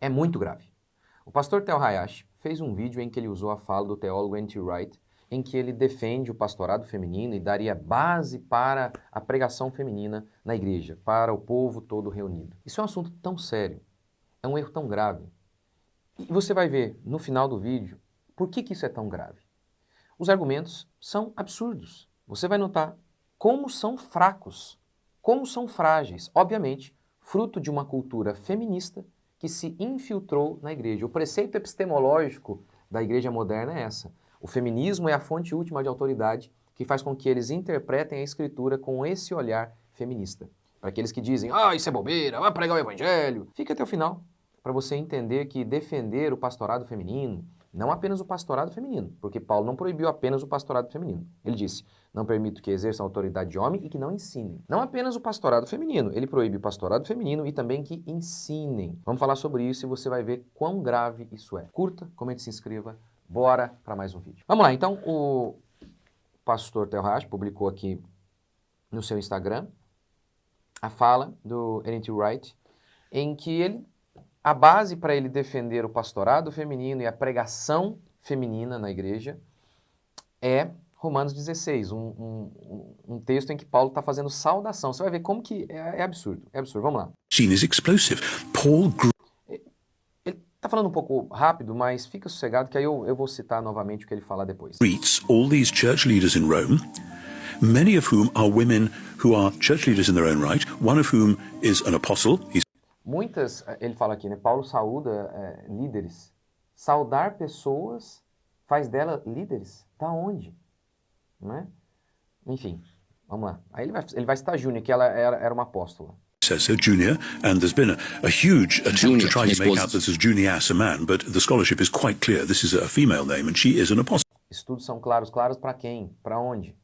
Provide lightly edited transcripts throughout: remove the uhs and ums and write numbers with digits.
É muito grave. O pastor Tel Hayashi fez um vídeo em que ele usou a fala do teólogo N.T. Wright, em que ele defende o pastorado feminino e daria base para a pregação feminina na igreja, para o povo todo reunido. Isso é um assunto tão sério, é um erro tão grave. E você vai ver no final do vídeo por que isso é tão grave. Os argumentos são absurdos. Você vai notar como são fracos, como são frágeis. Obviamente, fruto de uma cultura feminista que se infiltrou na igreja. O preceito epistemológico da igreja moderna é essa. O feminismo é a fonte última de autoridade que faz com que eles interpretem a escritura com esse olhar feminista. Para aqueles que dizem, isso é bobeira, vai pregar o evangelho. Fique até o final para você entender que defender o pastorado feminino, não apenas o pastorado feminino, porque Paulo não proibiu apenas o pastorado feminino. Ele disse, não permito que exerçam autoridade de homem e que não ensinem. Não apenas o pastorado feminino, ele proíbe o pastorado feminino e também que ensinem. Vamos falar sobre isso e você vai ver quão grave isso é. Curta, comente, se inscreva, bora para mais um vídeo. Vamos lá, então o pastor Tel Hayashi publicou aqui no seu Instagram a fala do N.T. Wright, em que a base para ele defender o pastorado feminino e a pregação feminina na igreja é Romanos 16, um texto em que Paulo está fazendo saudação. Você vai ver como que é absurdo. É absurdo. Vamos lá. Gene is explosive. Paul Ele está falando um pouco rápido, mas fica sossegado que aí eu vou citar novamente o que ele fala depois. greets all these church leaders in Rome, many of whom are women who are church leaders in their own right, one of whom is an apostle. Muitas, ele fala aqui, né? Paulo saúda líderes. Saudar pessoas faz dela líderes? Da onde? Não é? Enfim, vamos lá. Aí ele vai citar Júnia, que ela era uma apóstola. Says so, Junior, and there's been a huge attempt to try to make out this as Junias, a man, but the scholarship is quite clear. This is a female name, and she is an apostle. Estudos são claros para quem? Para onde?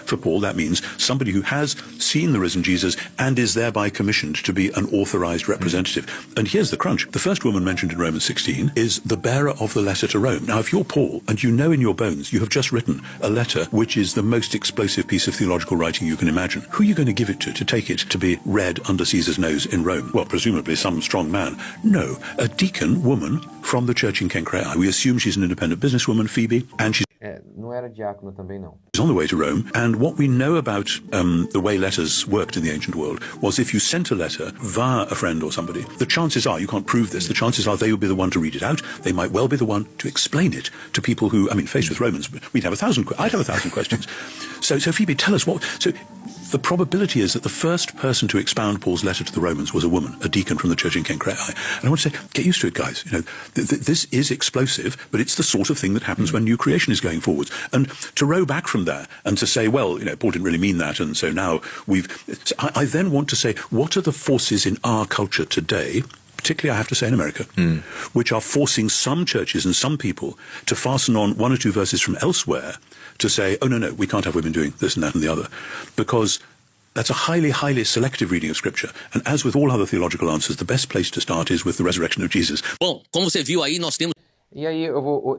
For Paul, that means somebody who has seen the risen Jesus and is thereby commissioned to be an authorized representative. And here's the crunch. The first woman mentioned in Romans 16 is the bearer of the letter to Rome. Now, if you're Paul and you know in your bones you have just written a letter which is the most explosive piece of theological writing you can imagine, who are you going to give it to take it to be read under Caesar's nose in Rome? Well, presumably some strong man. No, a deacon woman from the church in Cenchreae. We assume she's an independent businesswoman, Phoebe, and she's não era diácono também não. on the way to Rome, and what we know about the way letters worked in the ancient world was if you sent a letter via a friend or somebody, the chances are, you can't prove this, the chances are they will be the one to read it out, they might well be the one to explain it to people who, I mean, faced with Romans, I'd have 1,000 questions. So Phoebe, tell us the probability is that the first person to expound Paul's letter to the Romans was a woman, a deacon from the church in Cenchreae. And I want to say, get used to it, guys. You know, this is explosive, but it's the sort of thing that happens when new creation is going forwards. And to row back from there and to say, well, you know, Paul didn't really mean that, and so now I then want to say, what are the forces in our culture today, particularly I have to say in America, which are forcing some churches and some people to fasten on one or two verses from elsewhere to say, oh, no, we can't have women doing this and that and the other, because that's a highly, highly selective reading of Scripture. And as with all other theological answers, the best place to start is with the resurrection of Jesus. Bom, como você viu aí, nós temos... E aí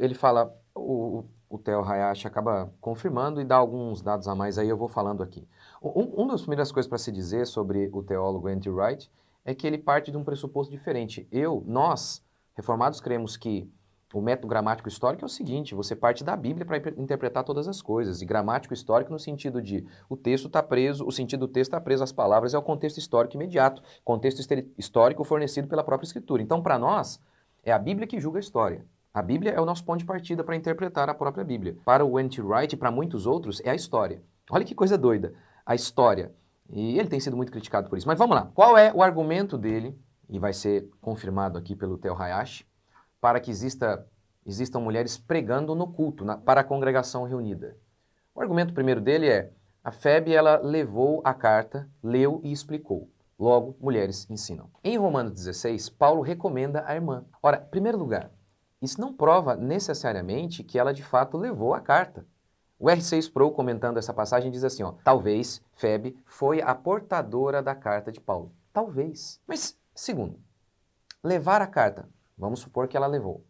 ele fala, o Tel Hayashi acaba confirmando e dá alguns dados a mais, aí eu vou falando aqui. Uma das primeiras coisas para se dizer sobre o teólogo N.T. Wright é que ele parte de um pressuposto diferente. Nós, reformados, cremos que o método gramático histórico é o seguinte, você parte da Bíblia para interpretar todas as coisas, e gramático histórico no sentido de o texto está preso, o sentido do texto está preso às palavras, é o contexto histórico imediato, contexto histórico fornecido pela própria Escritura. Então, para nós, é a Bíblia que julga a história. A Bíblia é o nosso ponto de partida para interpretar a própria Bíblia. Para o N.T. Wright e para muitos outros, é a história. Olha que coisa doida, a história. E ele tem sido muito criticado por isso. Mas vamos lá, qual é o argumento dele, e vai ser confirmado aqui pelo Tel Hayashi, para que existam mulheres pregando no culto, para a congregação reunida. O argumento primeiro dele é, a Febe, ela levou a carta, leu e explicou. Logo, mulheres ensinam. Em Romanos 16, Paulo recomenda a irmã. Ora, em primeiro lugar, isso não prova necessariamente que ela de fato levou a carta. O R6 Pro, comentando essa passagem, diz assim, talvez Febe foi a portadora da carta de Paulo. Talvez. Mas, segundo, levar a carta, vamos supor que ela levou.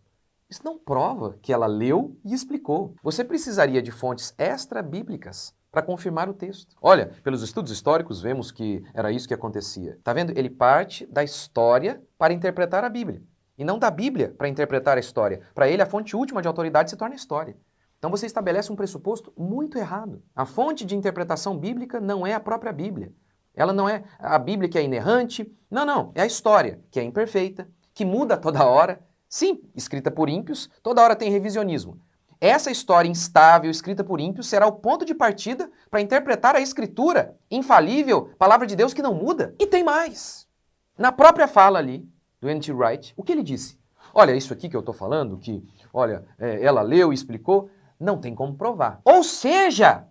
Isso não prova que ela leu e explicou. Você precisaria de fontes extra-bíblicas para confirmar o texto. Olha, pelos estudos históricos vemos que era isso que acontecia. Tá vendo? Ele parte da história para interpretar a Bíblia. e não da Bíblia para interpretar a história. Para ele, a fonte última de autoridade se torna a história. Então você estabelece um pressuposto muito errado. A fonte de interpretação bíblica não é a própria Bíblia. Ela não é a Bíblia que é inerrante. Não. É a história que é imperfeita, que muda toda hora. Sim, escrita por ímpios, toda hora tem revisionismo. Essa história instável, escrita por ímpios, será o ponto de partida para interpretar a Escritura, infalível, palavra de Deus que não muda. E tem mais. Na própria fala ali do N.T. Wright, o que ele disse? Olha, isso aqui que eu estou falando, que, olha, ela leu e explicou, não tem como provar. Ou seja,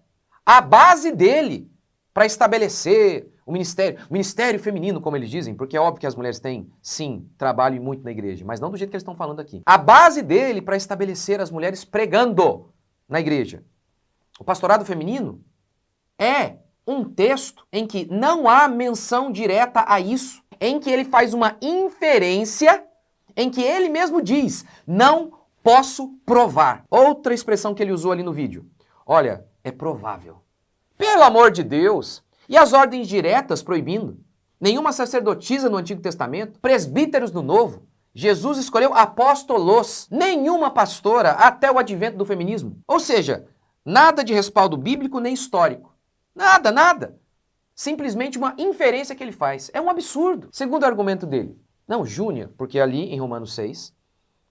a base dele para estabelecer o ministério feminino, como eles dizem, porque é óbvio que as mulheres têm, sim, trabalho e muito na igreja, mas não do jeito que eles estão falando aqui. A base dele para estabelecer as mulheres pregando na igreja. O pastorado feminino é um texto em que não há menção direta a isso, em que ele faz uma inferência, em que ele mesmo diz, não posso provar. Outra expressão que ele usou ali no vídeo. Olha, é provável. Pelo amor de Deus! E as ordens diretas proibindo? Nenhuma sacerdotisa no Antigo Testamento, presbíteros no Novo. Jesus escolheu apóstolos, nenhuma pastora até o advento do feminismo. Ou seja, nada de respaldo bíblico nem histórico. Nada. Simplesmente uma inferência que ele faz. É um absurdo. Segundo argumento dele. Não, Júnia, porque ali em Romanos 6,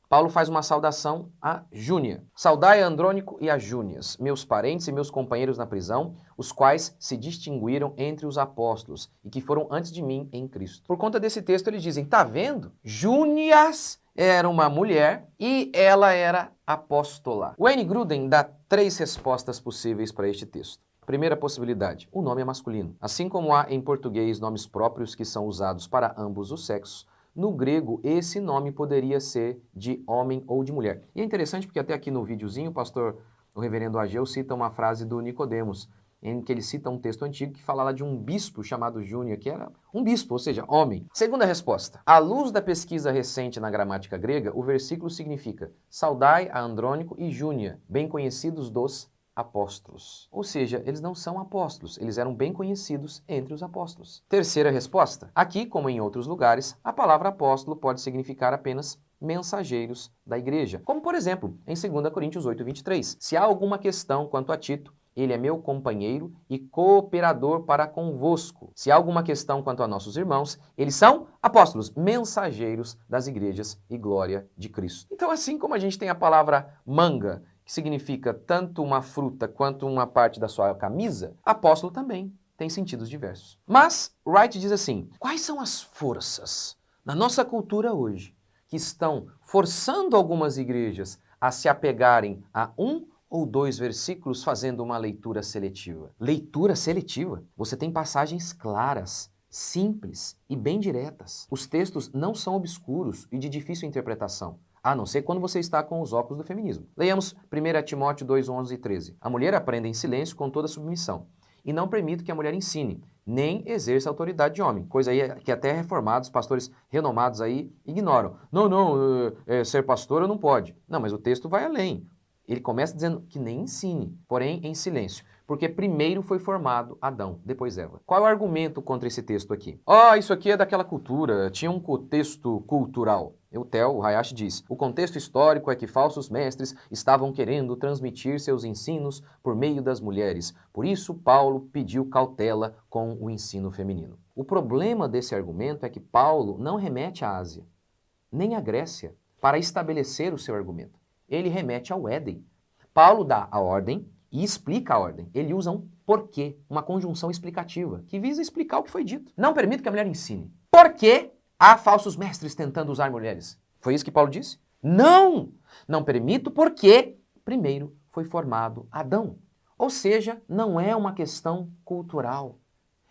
Paulo faz uma saudação a Júnia. Saudai a Andrônico e a Júnias, meus parentes e meus companheiros na prisão, os quais se distinguiram entre os apóstolos e que foram antes de mim em Cristo. Por conta desse texto eles dizem, tá vendo? Júnias era uma mulher e ela era apóstola. Wayne Grudem dá 3 respostas possíveis para este texto. Primeira possibilidade, o nome é masculino. Assim como há em português nomes próprios que são usados para ambos os sexos, no grego, esse nome poderia ser de homem ou de mulher. E é interessante porque até aqui no videozinho o reverendo Ageu cita uma frase do Nicodemos, em que ele cita um texto antigo que falava de um bispo chamado Júnior, que era um bispo, ou seja, homem. Segunda resposta. À luz da pesquisa recente na gramática grega, o versículo significa saudai a Andrônico e Júnia, bem conhecidos dos apóstolos. Ou seja, eles não são apóstolos, eles eram bem conhecidos entre os apóstolos. Terceira resposta. Aqui, como em outros lugares, a palavra apóstolo pode significar apenas mensageiros da igreja. Como, por exemplo, em 2 Coríntios 8:23. Se há alguma questão quanto a Tito, ele é meu companheiro e cooperador para convosco. Se há alguma questão quanto a nossos irmãos, eles são apóstolos, mensageiros das igrejas e glória de Cristo. Então, assim como a gente tem a palavra manga, que significa tanto uma fruta quanto uma parte da sua camisa, apóstolo também tem sentidos diversos. Mas Wright diz assim, quais são as forças na nossa cultura hoje que estão forçando algumas igrejas a se apegarem a 1 ou 2 versículos fazendo uma leitura seletiva? Leitura seletiva? Você tem passagens claras, simples e bem diretas. Os textos não são obscuros e de difícil interpretação. A não ser quando você está com os óculos do feminismo. Leiamos 1 Timóteo 2, 11 e 13. A mulher aprenda em silêncio com toda submissão, e não permita que a mulher ensine, nem exerça a autoridade de homem. Coisa aí que até reformados, pastores renomados aí, ignoram. Ser pastora não pode. Não, mas o texto vai além. Ele começa dizendo que nem ensine, porém em silêncio. Porque primeiro foi formado Adão, depois Eva. Qual é o argumento contra esse texto aqui? Isso aqui é daquela cultura, tinha um contexto cultural. O Hayashi diz, o contexto histórico é que falsos mestres estavam querendo transmitir seus ensinos por meio das mulheres. Por isso, Paulo pediu cautela com o ensino feminino. O problema desse argumento é que Paulo não remete à Ásia, nem à Grécia, para estabelecer o seu argumento. Ele remete ao Éden. Paulo dá a ordem e explica a ordem. Ele usa um porquê, uma conjunção explicativa, que visa explicar o que foi dito. Não permito que a mulher ensine. Por quê? Há falsos mestres tentando usar mulheres. Foi isso que Paulo disse? Não! Não permito porque primeiro foi formado Adão. Ou seja, não é uma questão cultural.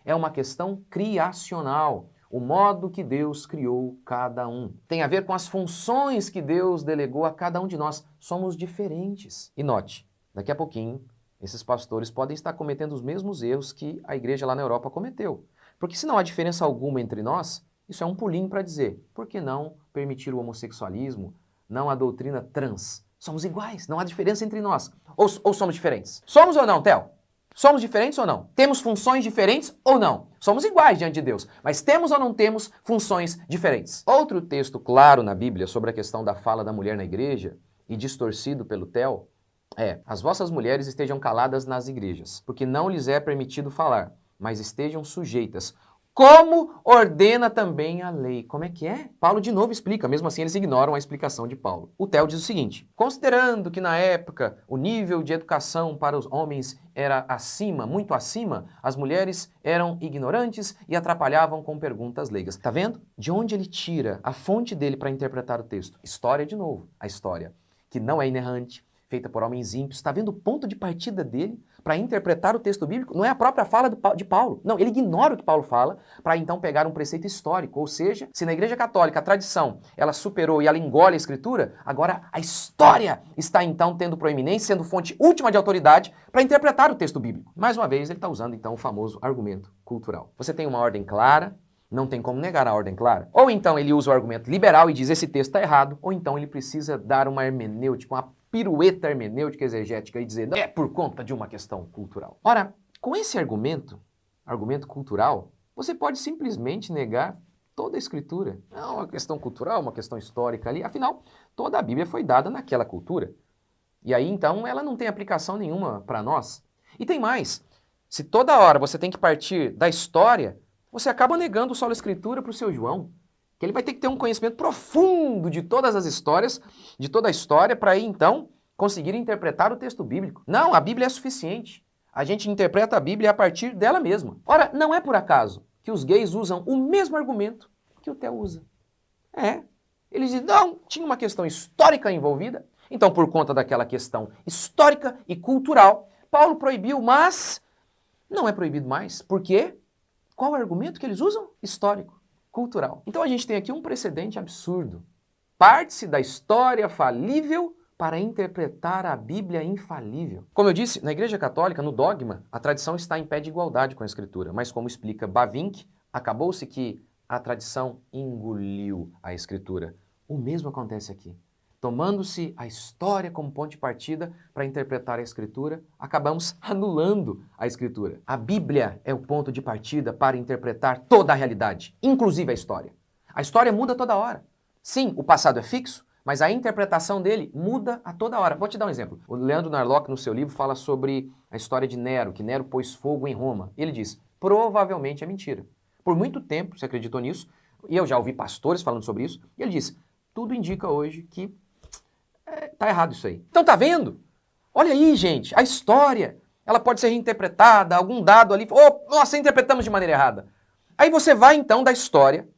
É uma questão criacional. O modo que Deus criou cada um. Tem a ver com as funções que Deus delegou a cada um de nós. Somos diferentes. E note, daqui a pouquinho, esses pastores podem estar cometendo os mesmos erros que a igreja lá na Europa cometeu. Porque se não há diferença alguma entre nós, isso é um pulinho para dizer, por que não permitir o homossexualismo, não a doutrina trans? Somos iguais, não há diferença entre nós. Ou somos diferentes? Somos ou não, Theo? Somos diferentes ou não? Temos funções diferentes ou não? Somos iguais diante de Deus, mas temos ou não temos funções diferentes? Outro texto claro na Bíblia sobre a questão da fala da mulher na igreja e distorcido pelo TEL é: as vossas mulheres estejam caladas nas igrejas, porque não lhes é permitido falar, mas estejam sujeitas, como ordena também a lei. Como é que é? Paulo de novo explica, mesmo assim eles ignoram a explicação de Paulo. O TEL diz o seguinte: considerando que na época o nível de educação para os homens era acima, muito acima, as mulheres eram ignorantes e atrapalhavam com perguntas leigas. Tá vendo? De onde ele tira a fonte dele para interpretar o texto? História de novo, a história, que não é inerrante, feita por homens ímpios. Está vendo o ponto de partida dele para interpretar o texto bíblico? Não é a própria fala de Paulo. Não, ele ignora o que Paulo fala para então pegar um preceito histórico. Ou seja, se na Igreja Católica a tradição ela superou e ela engole a Escritura, agora a história está então tendo proeminência, sendo fonte última de autoridade para interpretar o texto bíblico. Mais uma vez, ele está usando então o famoso argumento cultural. Você tem uma ordem clara, não tem como negar a ordem clara. Ou então ele usa o argumento liberal e diz esse texto está errado, ou então ele precisa dar uma hermenêutica, uma pirueta hermenêutica exegética e dizer, não, é por conta de uma questão cultural. Ora, com esse argumento cultural, você pode simplesmente negar toda a Escritura. Não, uma questão cultural, uma questão histórica ali. Afinal, toda a Bíblia foi dada naquela cultura. E aí, então, ela não tem aplicação nenhuma para nós. E tem mais. Se toda hora você tem que partir da história, você acaba negando só a Escritura para o seu João. Que ele vai ter que ter um conhecimento profundo de todas as histórias, de toda a história, para aí, então, conseguir interpretar o texto bíblico. Não, a Bíblia é suficiente. A gente interpreta a Bíblia a partir dela mesma. Ora, não é por acaso que os gays usam o mesmo argumento que o TEL usa. Eles dizem, não, tinha uma questão histórica envolvida, então por conta daquela questão histórica e cultural, Paulo proibiu, mas não é proibido mais. Por quê? Qual o argumento que eles usam? Histórico, cultural. Então a gente tem aqui um precedente absurdo. Parte-se da história falível para interpretar a Bíblia infalível. Como eu disse, na Igreja Católica, no dogma, a tradição está em pé de igualdade com a Escritura, mas como explica Bavinck, acabou-se que a tradição engoliu a Escritura. O mesmo acontece aqui. Tomando-se a história como ponto de partida para interpretar a Escritura, acabamos anulando a Escritura. A Bíblia é o ponto de partida para interpretar toda a realidade, inclusive a história. A história muda toda hora. Sim, o passado é fixo, mas a interpretação dele muda a toda hora. Vou te dar um exemplo. O Leandro Narlock, no seu livro, fala sobre a história de Nero, que Nero pôs fogo em Roma. Ele diz, provavelmente é mentira. Por muito tempo se acreditou nisso, e eu já ouvi pastores falando sobre isso, e ele diz, tudo indica hoje que tá errado isso aí. Então tá vendo? Olha aí, gente, a história, ela pode ser reinterpretada, algum dado ali, nossa, interpretamos de maneira errada. Aí você vai então da história,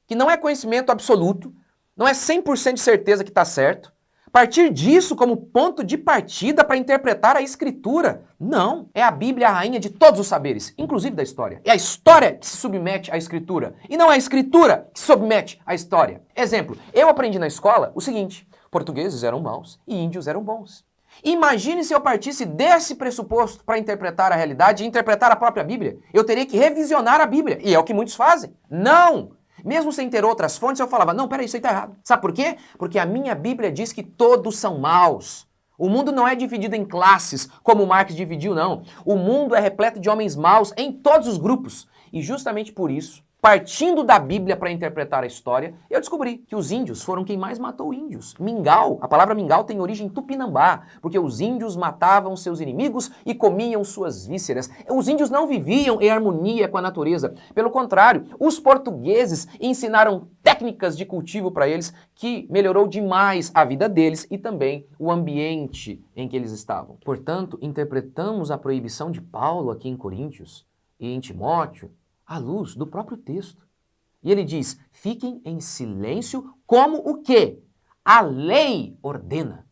que não é conhecimento absoluto, não é 100% de certeza que está certo, partir disso como ponto de partida para interpretar a Escritura. Não, é a Bíblia a rainha de todos os saberes, inclusive da história. É a história que se submete à Escritura, e não é a Escritura que se submete à história. Exemplo, eu aprendi na escola o seguinte, portugueses eram maus e índios eram bons. Imagine se eu partisse desse pressuposto para interpretar a realidade e interpretar a própria Bíblia. Eu teria que revisionar a Bíblia, e é o que muitos fazem. Não! Mesmo sem ter outras fontes, eu falava, não, peraí, isso aí tá errado. Sabe por quê? Porque a minha Bíblia diz que todos são maus. O mundo não é dividido em classes, como Marx dividiu, não. O mundo é repleto de homens maus em todos os grupos. E justamente por isso, partindo da Bíblia para interpretar a história, eu descobri que os índios foram quem mais matou índios. Mingau, a palavra mingau tem origem tupinambá, porque os índios matavam seus inimigos e comiam suas vísceras. Os índios não viviam em harmonia com a natureza. Pelo contrário, os portugueses ensinaram técnicas de cultivo para eles que melhorou demais a vida deles e também o ambiente em que eles estavam. Portanto, interpretamos a proibição de Paulo aqui em Coríntios e em Timóteo à luz do próprio texto. E ele diz, fiquem em silêncio como o quê? A lei ordena.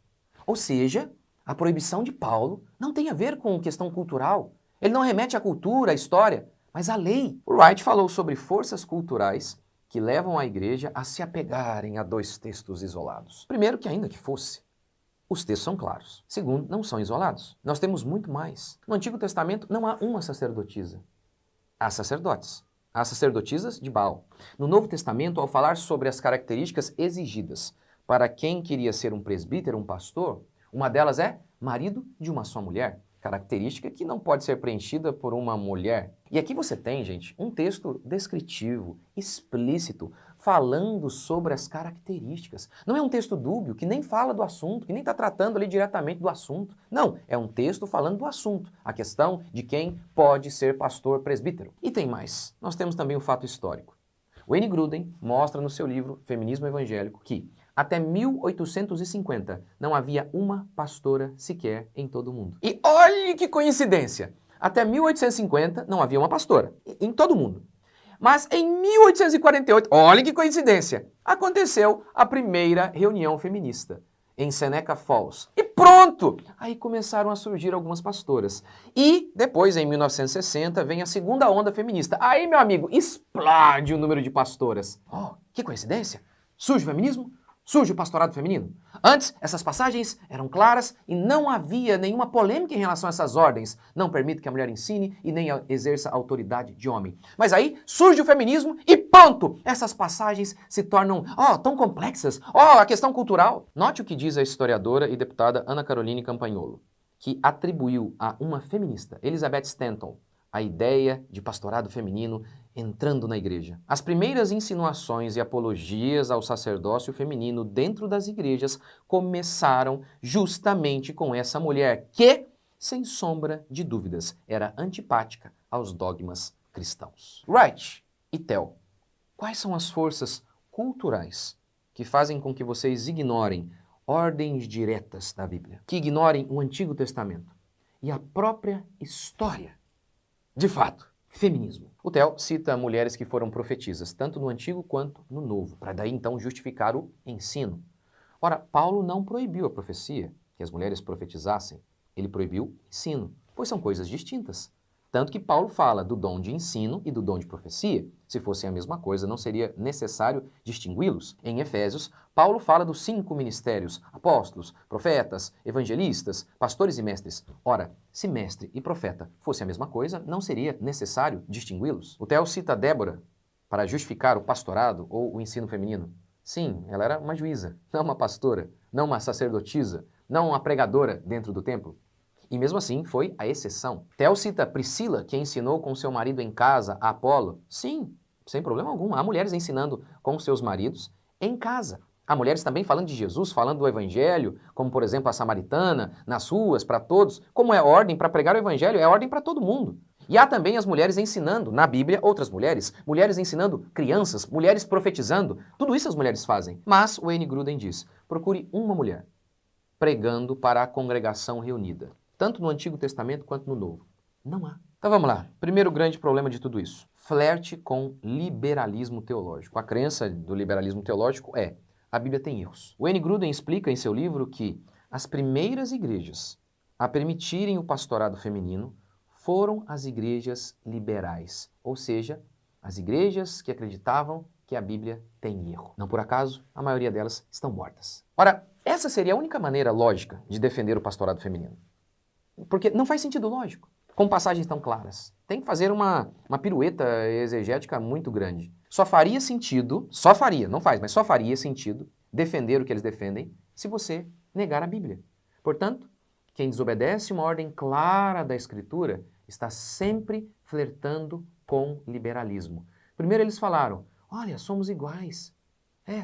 Ou seja, a proibição de Paulo não tem a ver com questão cultural. Ele não remete à cultura, à história, mas à lei. O Wright falou sobre forças culturais que levam a igreja a se apegarem a dois textos isolados. Primeiro, que ainda que fosse, os textos são claros. Segundo, não são isolados. Nós temos muito mais. No Antigo Testamento não há uma sacerdotisa. Há sacerdotes. Há sacerdotisas de Baal. No Novo Testamento, ao falar sobre as características exigidas para quem queria ser um presbítero, um pastor, uma delas é marido de uma só mulher. característica que não pode ser preenchida por uma mulher. E aqui você tem, gente, um texto descritivo, explícito, falando sobre as características. Não é um texto dúbio, que nem fala do assunto, que nem está tratando ali diretamente do assunto. Não, é um texto falando do assunto, a questão de quem pode ser pastor presbítero. E tem mais, nós temos também um fato histórico. Wayne Grudem mostra no seu livro Feminismo Evangélico que até 1850 não havia uma pastora sequer em todo o mundo. E olhe que coincidência! Até 1850 não havia uma pastora em todo o mundo. Mas em 1848, olha que coincidência, aconteceu a primeira reunião feminista em Seneca Falls. E pronto! Aí começaram a surgir algumas pastoras. E depois, em 1960, vem a segunda onda feminista. Aí, meu amigo, explode o número de pastoras. Oh, que coincidência! Surge o feminismo? Surge o pastorado feminino? Antes, essas passagens eram claras e não havia nenhuma polêmica em relação a essas ordens. Não permite que a mulher ensine e nem exerça a autoridade de homem. Mas aí surge o feminismo e pronto! Essas passagens se tornam, tão complexas. A questão cultural. Note o que diz a historiadora e deputada Ana Caroline Campagnolo, que atribuiu a uma feminista, Elizabeth Stanton, a ideia de pastorado feminino entrando na igreja. As primeiras insinuações e apologias ao sacerdócio feminino dentro das igrejas começaram justamente com essa mulher que, sem sombra de dúvidas, era antipática aos dogmas cristãos. Wright e Tell, quais são as forças culturais que fazem com que vocês ignorem ordens diretas da Bíblia, que ignorem o Antigo Testamento e a própria história? De fato, feminismo. O Tell cita mulheres que foram profetisas, tanto no Antigo quanto no Novo, para daí então justificar o ensino. Ora, Paulo não proibiu a profecia, que as mulheres profetizassem. Ele proibiu o ensino, pois são coisas distintas. Tanto que Paulo fala do dom de ensino e do dom de profecia. Se fossem a mesma coisa, não seria necessário distingui-los. Em Efésios, Paulo fala dos 5 ministérios: apóstolos, profetas, evangelistas, pastores e mestres. Ora, se mestre e profeta fosse a mesma coisa, não seria necessário distingui-los. O Tell cita Débora para justificar o pastorado ou o ensino feminino. Sim, ela era uma juíza, não uma pastora, não uma sacerdotisa, não uma pregadora dentro do templo. E mesmo assim foi a exceção. Tell cita Priscila, que ensinou com seu marido em casa a Apolo. Sim, sem problema algum. Há mulheres ensinando com seus maridos em casa. Há mulheres também falando de Jesus, falando do Evangelho, como por exemplo a samaritana, nas ruas, para todos. Como é ordem para pregar o Evangelho, é ordem para todo mundo. E há também as mulheres ensinando, na Bíblia, outras mulheres. Mulheres ensinando crianças, mulheres profetizando. Tudo isso as mulheres fazem. Mas Wayne Grudem diz, procure uma mulher pregando para a congregação reunida, tanto no Antigo Testamento quanto no Novo. Não há. Então vamos lá. Primeiro grande problema de tudo isso. Flerte com liberalismo teológico. A crença do liberalismo teológico é: a Bíblia tem erros. Wayne Grudem explica em seu livro que as primeiras igrejas a permitirem o pastorado feminino foram as igrejas liberais, ou seja, as igrejas que acreditavam que a Bíblia tem erro. Não por acaso, a maioria delas estão mortas. Ora, essa seria a única maneira lógica de defender o pastorado feminino. Porque não faz sentido lógico, com passagens tão claras. Tem que fazer uma pirueta exegética muito grande. Só faria sentido, não faz, mas só faria sentido defender o que eles defendem se você negar a Bíblia. Portanto, quem desobedece uma ordem clara da Escritura está sempre flertando com liberalismo. Primeiro eles falaram, olha, somos iguais.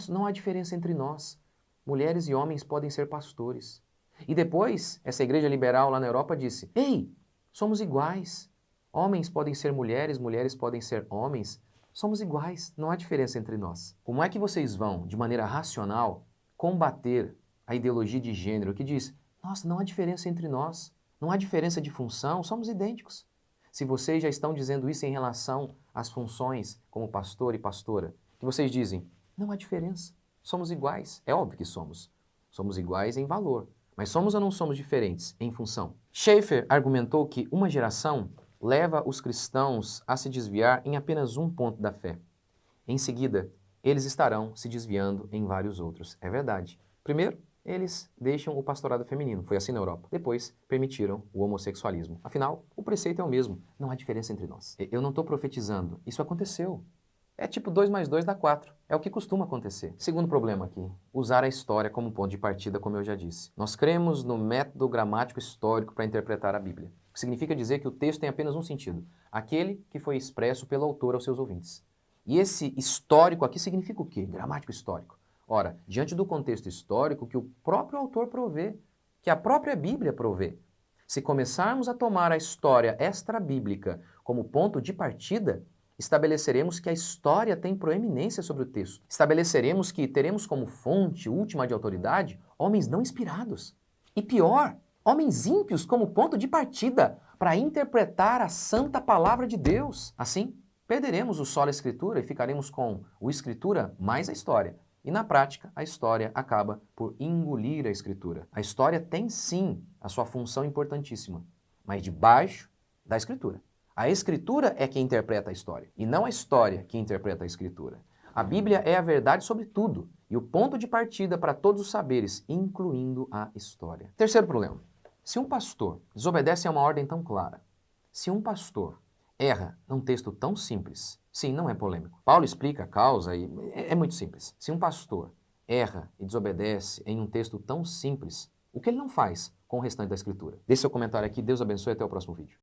Não há diferença entre nós. Mulheres e homens podem ser pastores. E depois, essa igreja liberal lá na Europa disse, ei, somos iguais. Homens podem ser mulheres, mulheres podem ser homens. Somos iguais, não há diferença entre nós. Como é que vocês vão, de maneira racional, combater a ideologia de gênero que diz, nossa, não há diferença entre nós, não há diferença de função, somos idênticos. Se vocês já estão dizendo isso em relação às funções como pastor e pastora, que vocês dizem, não há diferença, somos iguais. É óbvio que somos. Somos iguais em valor. Mas somos ou não somos diferentes em função? Schaeffer argumentou que uma geração leva os cristãos a se desviar em apenas um ponto da fé. Em seguida, eles estarão se desviando em vários outros. É verdade. Primeiro, eles deixam o pastorado feminino. Foi assim na Europa. Depois, permitiram o homossexualismo. Afinal, o preceito é o mesmo. Não há diferença entre nós. Eu não estou profetizando. Isso aconteceu. É tipo 2 mais 2 dá 4. É o que costuma acontecer. Segundo problema aqui, usar a história como ponto de partida, como eu já disse. Nós cremos no método gramático histórico para interpretar a Bíblia, o que significa dizer que o texto tem apenas um sentido, aquele que foi expresso pelo autor aos seus ouvintes. E esse histórico aqui significa o quê? Gramático histórico. Ora, diante do contexto histórico que o próprio autor provê, que a própria Bíblia provê, se começarmos a tomar a história extra-bíblica como ponto de partida, estabeleceremos que a história tem proeminência sobre o texto. Estabeleceremos que teremos como fonte última de autoridade homens não inspirados. E pior, homens ímpios como ponto de partida para interpretar a santa palavra de Deus. Assim, perderemos o solo Escritura e ficaremos com o Escritura mais a história. E na prática, a história acaba por engolir a Escritura. A história tem sim a sua função importantíssima, mas debaixo da Escritura. A Escritura é quem interpreta a história, e não a história que interpreta a Escritura. A Bíblia é a verdade sobre tudo, e o ponto de partida para todos os saberes, incluindo a história. Terceiro problema. Se um pastor desobedece a uma ordem tão clara, se um pastor erra num texto tão simples, sim, não é polêmico. Paulo explica a causa e é muito simples. Se um pastor erra e desobedece em um texto tão simples, o que ele não faz com o restante da Escritura? Deixe seu comentário aqui, Deus abençoe e até o próximo vídeo.